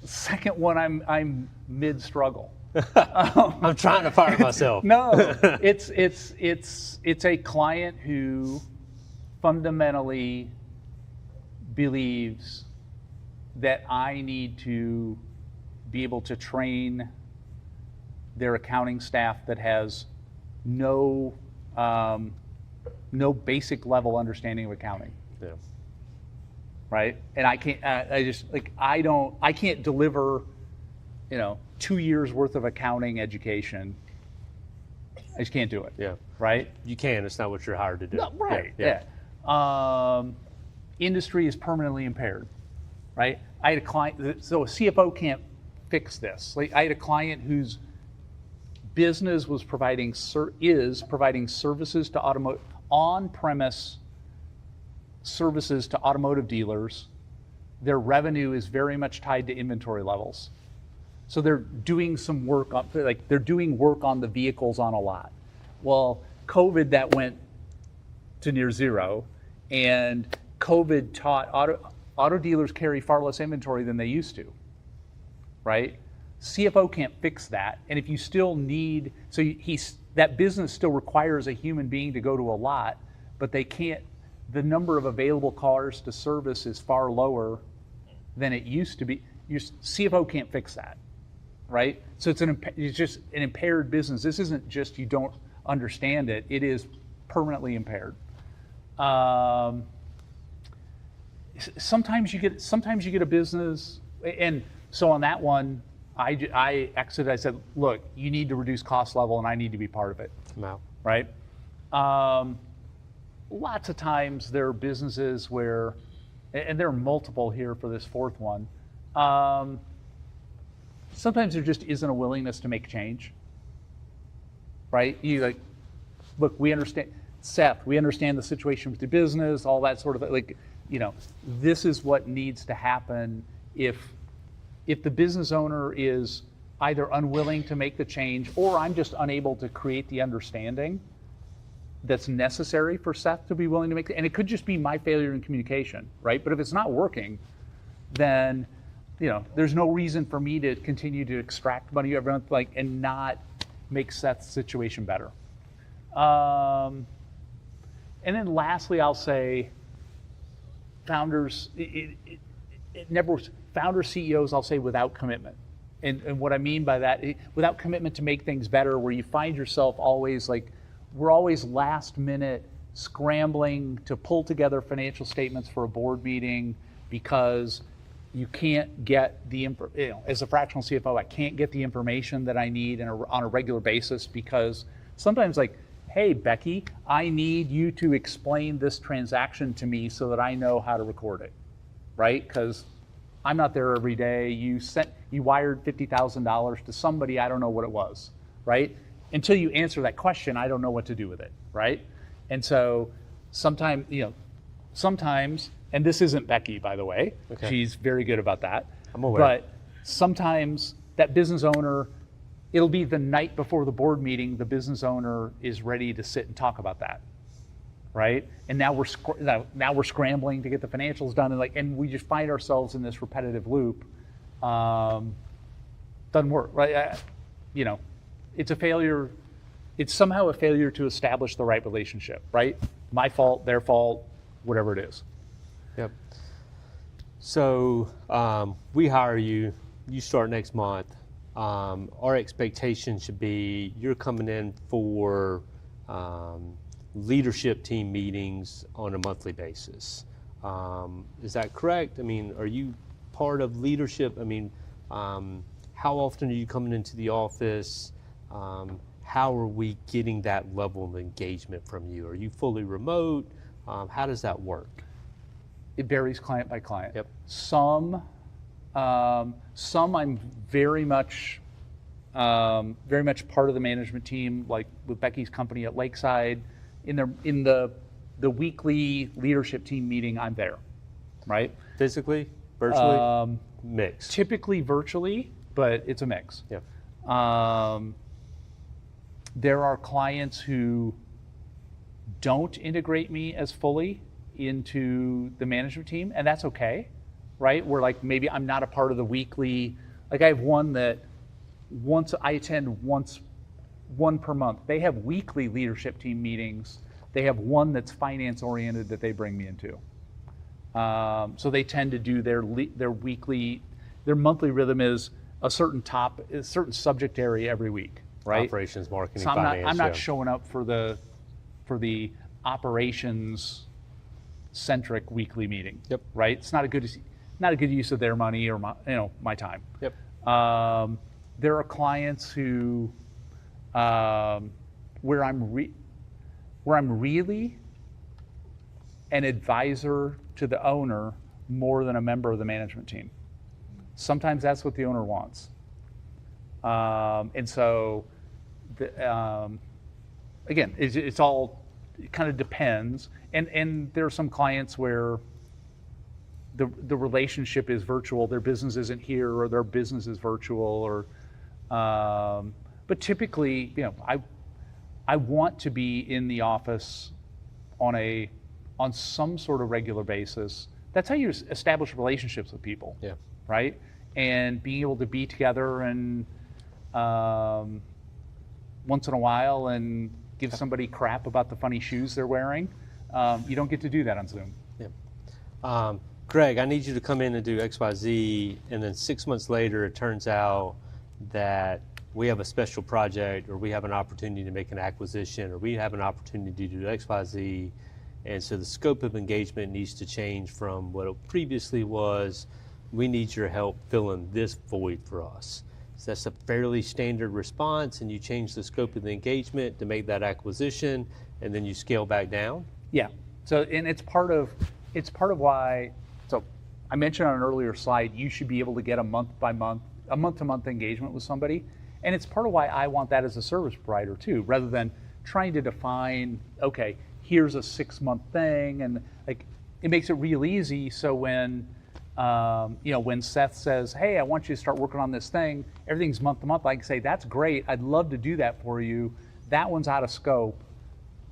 Second one, I'm mid struggle. I'm trying to fire myself. No, it's a client who fundamentally believes that I need to be able to train their accounting staff that has no basic level understanding of accounting. Yeah. Right? And I can't, I can't deliver, 2 years worth of accounting education. I just can't do it. Yeah. Right? You can, it's not what you're hired to do. No, right. Yeah. Industry is permanently impaired, right? I had a client, so a CFO can't fix this. I had a client whose business was providing services to on-premise services to automotive dealers. Their revenue is very much tied to inventory levels. So they're doing some work on, they're doing work on the vehicles on a lot. Well, COVID, that went to near zero, and COVID taught auto dealers carry far less inventory than they used to, right? CFO can't fix that, and if you still need, that business still requires a human being to go to a lot, but they can't. The number of available cars to service is far lower than it used to be. Your CFO can't fix that, right? So it's just an impaired business. This isn't just you don't understand it. It is permanently impaired. Sometimes you get a business, and so on that one, I exited. I said, look, you need to reduce cost level, and I need to be part of it. Wow. Right? Lots of times there are businesses where, and there are multiple here for this fourth one, sometimes there just isn't a willingness to make change, right? You look, we understand, Seth, we understand the situation with the business, all that sort of, this is what needs to happen if the business owner is either unwilling to make the change, or I'm just unable to create the understanding that's necessary for Seth to be willing to make it. And it could just be my failure in communication, right? But if it's not working, then there's no reason for me to continue to extract money every month, and not make Seth's situation better. And then lastly, I'll say founders, it never works. Founder CEOs, I'll say, without commitment. And what I mean by that, without commitment to make things better, where you find yourself always we're always last minute scrambling to pull together financial statements for a board meeting because you can't get as a fractional CFO, I can't get the information that I need on a regular basis, because sometimes hey, Becky, I need you to explain this transaction to me so that I know how to record it, right? Because I'm not there every day. You wired $50,000 to somebody, I don't know what it was. right? Until you answer that question, I don't know what to do with it, right? And so sometimes, and this isn't Becky, by the way. Okay. She's very good about that. I'm aware. But sometimes that business owner, it'll be the night before the board meeting, the business owner is ready to sit and talk about that, right? And now we're scrambling to get the financials done, and we just find ourselves in this repetitive loop. Doesn't work, right? It's a failure. It's somehow a failure to establish the right relationship, right? My fault, their fault, whatever it is. Yep. So we hire you. You start next month. Our expectation should be you're coming in for leadership team meetings on a monthly basis. Is that correct? I mean, are you part of leadership? I mean, how often are you coming into the office? How are we getting that level of engagement from you? Are you fully remote? How does that work? It varies client by client. Yep. Some I'm very much part of the management team, like with Becky's company at Lakeside. In the weekly leadership team meeting, I'm there, right? Physically, virtually, mixed. Typically virtually, but it's a mix. Yeah. There are clients who don't integrate me as fully into the management team, and that's okay, right? Where maybe I'm not a part of the weekly, I have one that I attend one per month. They have weekly leadership team meetings. They have one that's finance oriented that they bring me into. So they tend to do their monthly rhythm is a certain subject area every week, right? Operations, marketing, so finance. I'm not showing up for the operations centric weekly meeting. Yep. Right. It's not a good use of their money or my time. Yep. There are clients who where I'm really an advisor to the owner more than a member of the management team. Sometimes that's what the owner wants. And so, again, it's all, it kind of depends. And there are some clients where the relationship is virtual, their business isn't here, or their business is virtual, or, but typically, I want to be in the office on some sort of regular basis. That's how you establish relationships with people. Yeah. Right? And being able to be together and once in a while and give somebody crap about the funny shoes they're wearing. You don't get to do that on Zoom. Yeah. Greg, I need you to come in and do XYZ, and then 6 months later it turns out that we have a special project, or we have an opportunity to make an acquisition, or we have an opportunity to do XYZ, and so the scope of engagement needs to change from what it previously was. We need your help filling this void for us. So that's a fairly standard response, and you change the scope of the engagement to make that acquisition, and then you scale back down? Yeah. So, and it's part of why, so I mentioned on an earlier slide, you should be able to get a month-to-month engagement with somebody. And it's part of why I want that as a service provider too, rather than trying to define, okay, here's a 6-month thing. And it makes it real easy. So when, when Seth says, hey, I want you to start working on this thing, everything's month to month, I can say, that's great. I'd love to do that for you. That one's out of scope.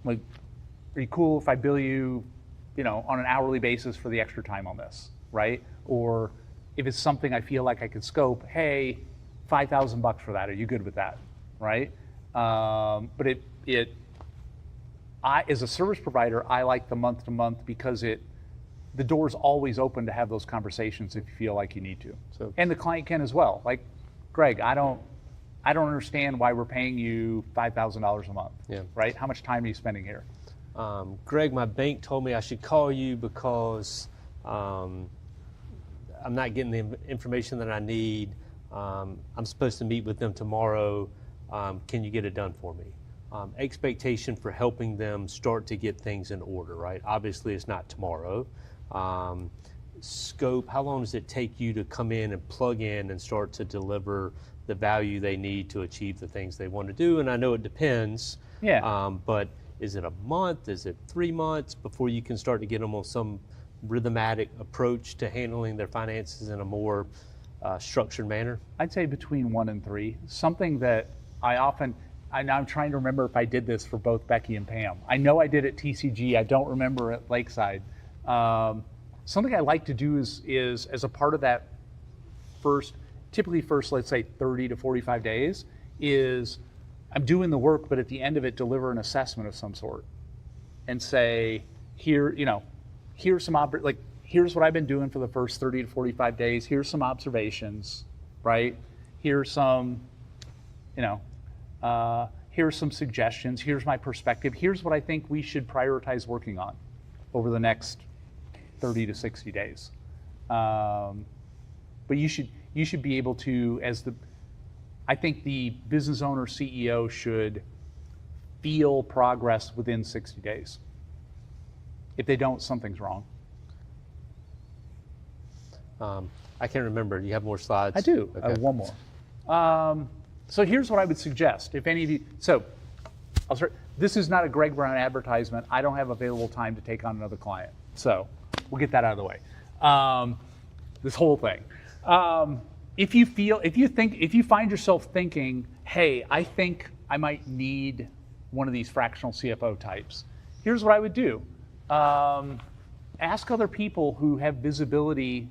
Are you cool if I bill you, on an hourly basis for the extra time on this, right? Or if it's something I feel like I could scope, hey, $5,000 for that. Are you good with that, right? But I, as a service provider, I like the month to month because the door's always open to have those conversations if you feel like you need to. So, and the client can as well. Like, Greg, I don't understand why we're paying you $5,000 a month, yeah. right? How much time are you spending here? Greg, my bank told me I should call you because I'm not getting the information that I need. I'm supposed to meet with them tomorrow. Can you get it done for me? Expectation for helping them start to get things in order, right? Obviously, it's not tomorrow. scope, how long does it take you to come in and plug in and start to deliver the value they need to achieve the things they want to do? And I know it depends. Yeah. But is it a month? Is it 3 months before you can start to get them on some rhythmatic approach to handling their finances in a more structured manner? I'd say between 1 and 3. Something that I'm trying to remember if I did this for both Becky and Pam. I know I did at TCG. I don't remember at Lakeside. Something I like to do is as a part of that typically first, let's say 30 to 45 days, is I'm doing the work, but at the end of it, deliver an assessment of some sort and say, here's here's what I've been doing for the first 30 to 45 days. Here's some observations, right? Here's some, here's some suggestions. Here's my perspective. Here's what I think we should prioritize working on over the next 30 to 60 days. But you should be able to, I think the business owner CEO should feel progress within 60 days. If they don't, something's wrong. I can't remember. Do you have more slides? I do. Okay. One more. So here's what I would suggest. If any of you, I'll start. This is not a Greg Brown advertisement. I don't have available time to take on another client. So we'll get that out of the way. This whole thing. If you find yourself thinking, hey, I think I might need one of these fractional CFO types, here's what I would do. Ask other people who have visibility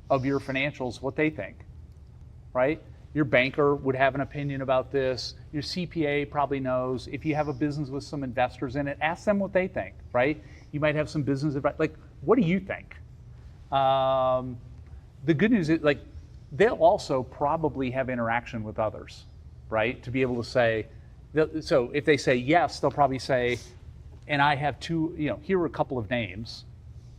of your financials what they think, right? Your banker would have an opinion about this. Your CPA probably knows. If you have a business with some investors in it, ask them what they think, right? You might have some business advice. Like, what do you think? The good news is, they'll also probably have interaction with others, right? To be able to say, so if they say yes, they'll probably say, and I have here are a couple of names,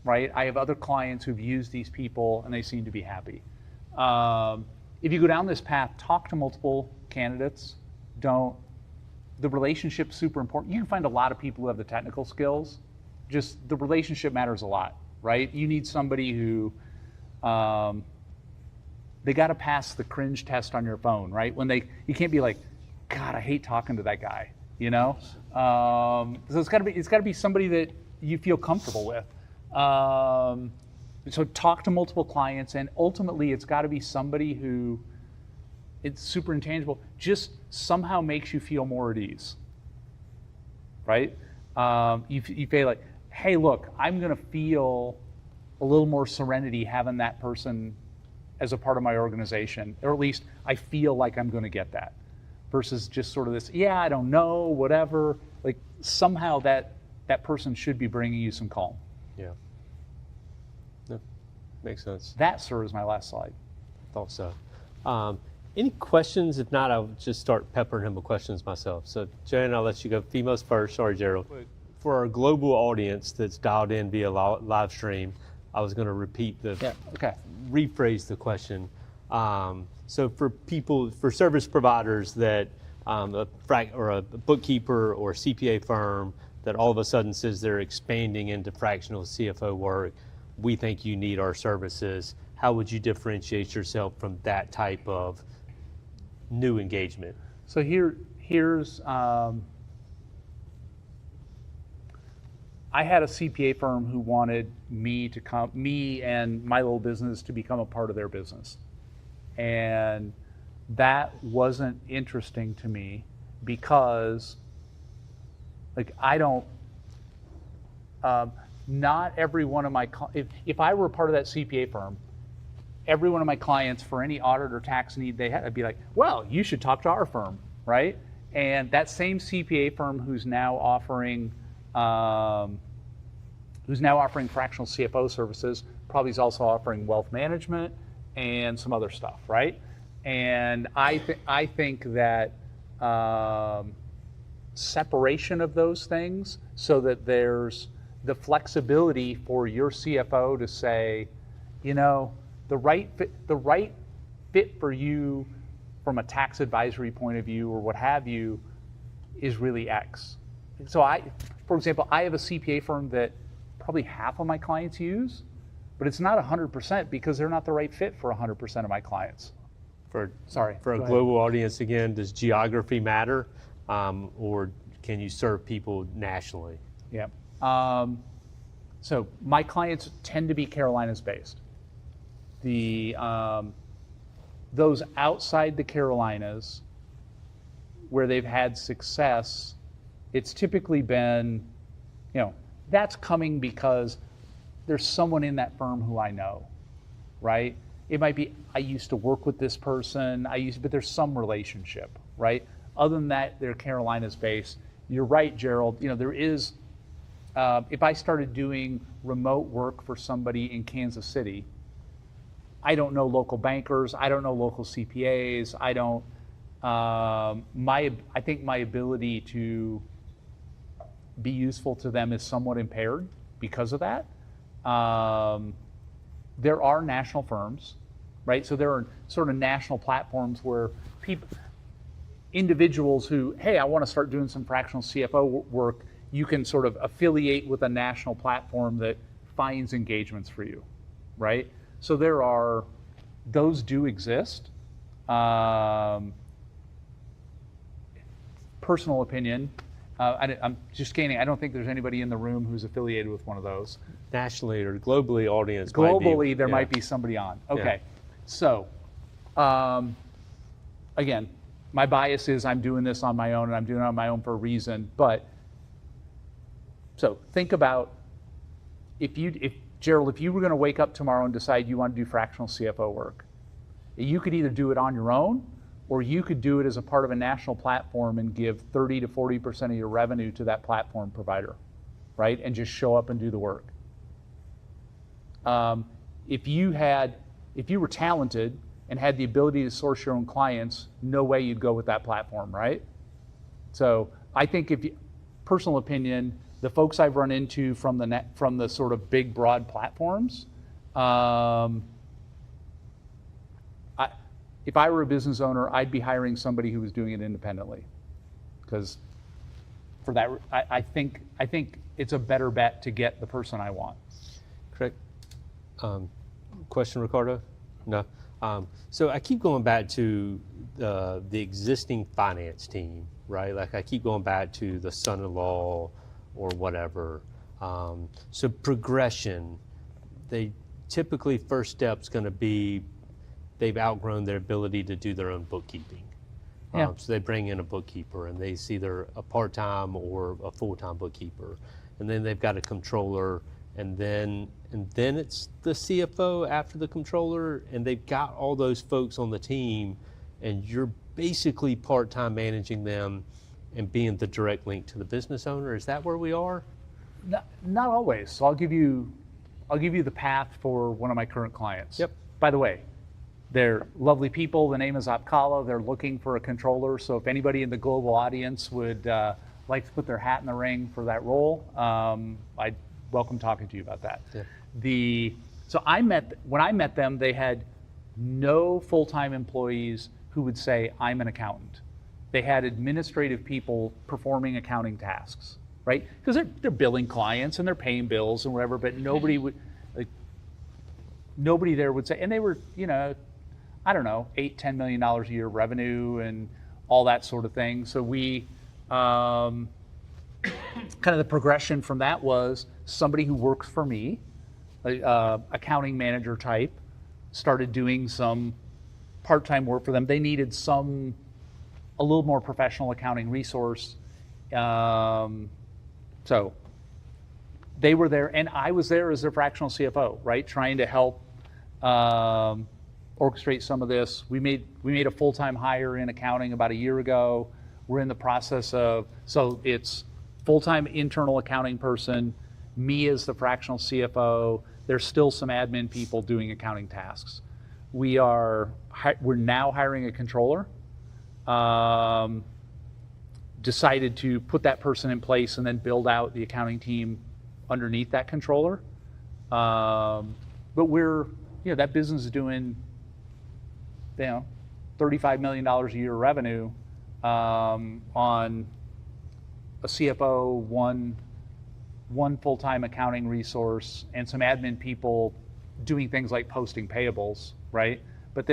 right? I have other clients who've used these people and they seem to be happy. If you go down this path, talk to multiple candidates. The relationship's super important. You can find a lot of people who have the technical skills. Just the relationship matters a lot, right? You need somebody who, they got to pass the cringe test on your phone, right? You can't be like, God, I hate talking to that guy, So it's got to be somebody that you feel comfortable with. So talk to multiple clients, and ultimately it's got to be somebody who, it's super intangible, just somehow makes you feel more at ease, right? You feel like, hey, look, I'm going to feel a little more serenity having that person as a part of my organization, or at least I feel like I'm going to get that, versus just sort of this, yeah, I don't know, whatever. Like somehow that person should be bringing you some calm. Yeah. No, makes sense. That, sir, is my last slide. Thought so. Any questions? If not, I'll just start peppering him with questions myself. So, Jen, I'll let you go. Females first. Sorry, Gerald. For our global audience that's dialed in via live stream, I was going to rephrase the question. So for service providers that or a bookkeeper or CPA firm that all of a sudden says they're expanding into fractional CFO work, we think you need our services. How would you differentiate yourself from that type of new engagement? So here's I had a CPA firm who wanted me and my little business to become a part of their business. And that wasn't interesting to me because not every one of my, if I were a part of that CPA firm, every one of my clients for any audit or tax need they had, I'd be like, well, you should talk to our firm, right? And that same CPA firm who's now offering fractional CFO services probably is also offering wealth management and some other stuff, right? And I think that separation of those things so that there's the flexibility for your CFO to say, the right fit for you from a tax advisory point of view or what have you is really X. So for example, I have a CPA firm that probably half of my clients use, but it's not 100% because they're not the right fit for 100% of my clients. For a go ahead. Global audience, again, does geography matter, or can you serve people nationally? Yeah. So my clients tend to be Carolinas based. Those outside the Carolinas where they've had success, it's typically been, that's coming because there's someone in that firm who I know, right? It might be, I used to work with this person, but there's some relationship, right? Other than that, they're Carolinas based. You're right, Gerald, there is, if I started doing remote work for somebody in Kansas City, I don't know local bankers, I don't know local CPAs, I think my ability to be useful to them is somewhat impaired because of that. There are national firms, right? So there are sort of national platforms where individuals who, hey, I want to start doing some fractional CFO work, you can sort of affiliate with a national platform that finds engagements for you, right? So those do exist. Personal opinion, I'm just gaining, I don't think there's anybody in the room who's affiliated with one of those. Nationally or globally, audience globally, there might be somebody on. Okay, yeah. So again, my bias is I'm doing this on my own, and I'm doing it on my own for a reason. But so think about Gerald, if you were going to wake up tomorrow and decide you want to do fractional CFO work, you could either do it on your own, or you could do it as a part of a national platform and give 30 to 40% of your revenue to that platform provider, right? And just show up and do the work. If you were talented and had the ability to source your own clients, no way you'd go with that platform, right? So I think personal opinion, the folks I've run into from the sort of big, broad platforms, if I were a business owner, I'd be hiring somebody who was doing it independently, because for that, I think it's a better bet to get the person I want. Correct. Question, Ricardo? No. So I keep going back to the existing finance team, right? Like I keep going back to the son-in-law or whatever. So progression, they typically first step's going to be they've outgrown their ability to do their own bookkeeping. Yeah. So they bring in a bookkeeper, and they see either a part-time or a full-time bookkeeper, and then they've got a controller, and then it's the CFO after the controller, and they've got all those folks on the team, and you're basically part-time managing them and being the direct link to the business owner. Is that where we are? Not always. So I'll give you the path for one of my current clients. Yep. By the way, they're lovely people. The name is Opkala. They're looking for a controller. So if anybody in the global audience would like to put their hat in the ring for that role, I'd welcome talking to you about that. Yeah. When I met them, they had no full-time employees who would say, I'm an accountant. They had administrative people performing accounting tasks, right? Because they're billing clients and they're paying bills and whatever, but nobody there would say, and they were, I don't know, $8-10 million a year revenue and all that sort of thing. So we, kind of the progression from that was somebody who works for me, accounting manager type, started doing some part-time work for them. They needed a little more professional accounting resource. So they were there, and I was there as their fractional CFO, right? Trying to help orchestrate some of this. We made a full-time hire in accounting about a year ago. We're in the process so it's full-time internal accounting person, me as the fractional CFO. There's still some admin people doing accounting tasks. We're now hiring a controller. Decided to put that person in place and then build out the accounting team underneath that controller. But that business is doing, $35 million a year revenue on a CFO, one full-time accounting resource, and some admin people doing things like posting payables, right? But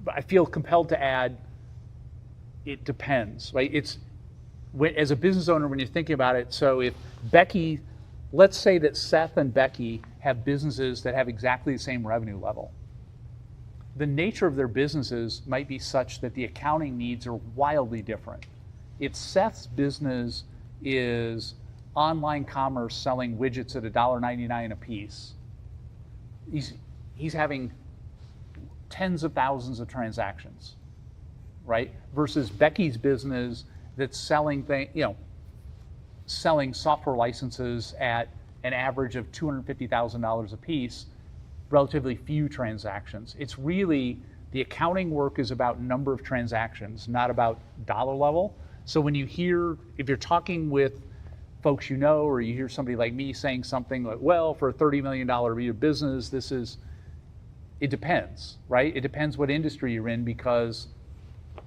I feel compelled to add, it depends, right? As a business owner, when you're thinking about it, so if Becky, let's say that Seth and Becky have businesses that have exactly the same revenue level. The nature of their businesses might be such that the accounting needs are wildly different. If Seth's business is online commerce selling widgets at $1.99 a piece, he's having tens of thousands of transactions, right? Versus Becky's business that's selling software licenses at an average of $250,000 a piece, relatively few transactions. It's really, the accounting work is about number of transactions, not about dollar level. So when you hear, if you're talking with folks you know, or you hear somebody like me saying something like, well, for a $30 million a year business, it depends, right? It depends what industry you're in, because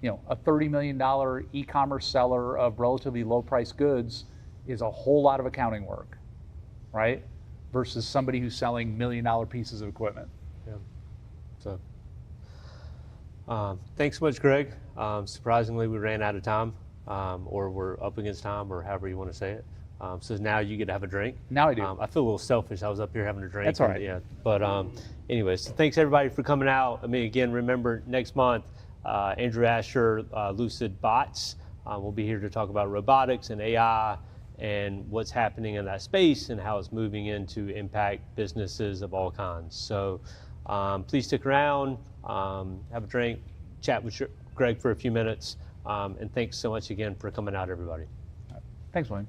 a $30 million e-commerce seller of relatively low price goods is a whole lot of accounting work, right? Versus somebody who's selling $1 million pieces of equipment. Yeah. So, thanks so much, Greg. Surprisingly, we ran out of time, or we're up against time, or however you want to say it. So now you get to have a drink. Now I do. I feel a little selfish. I was up here having a drink. That's all right. Yeah. But anyways, so thanks everybody for coming out. I mean, again, remember next month, Andrew Asher, Lucid Bots, will be here to talk about robotics and AI and what's happening in that space and how it's moving in to impact businesses of all kinds. So please stick around, have a drink, chat with Greg for a few minutes, and thanks so much again for coming out, everybody. Thanks, William.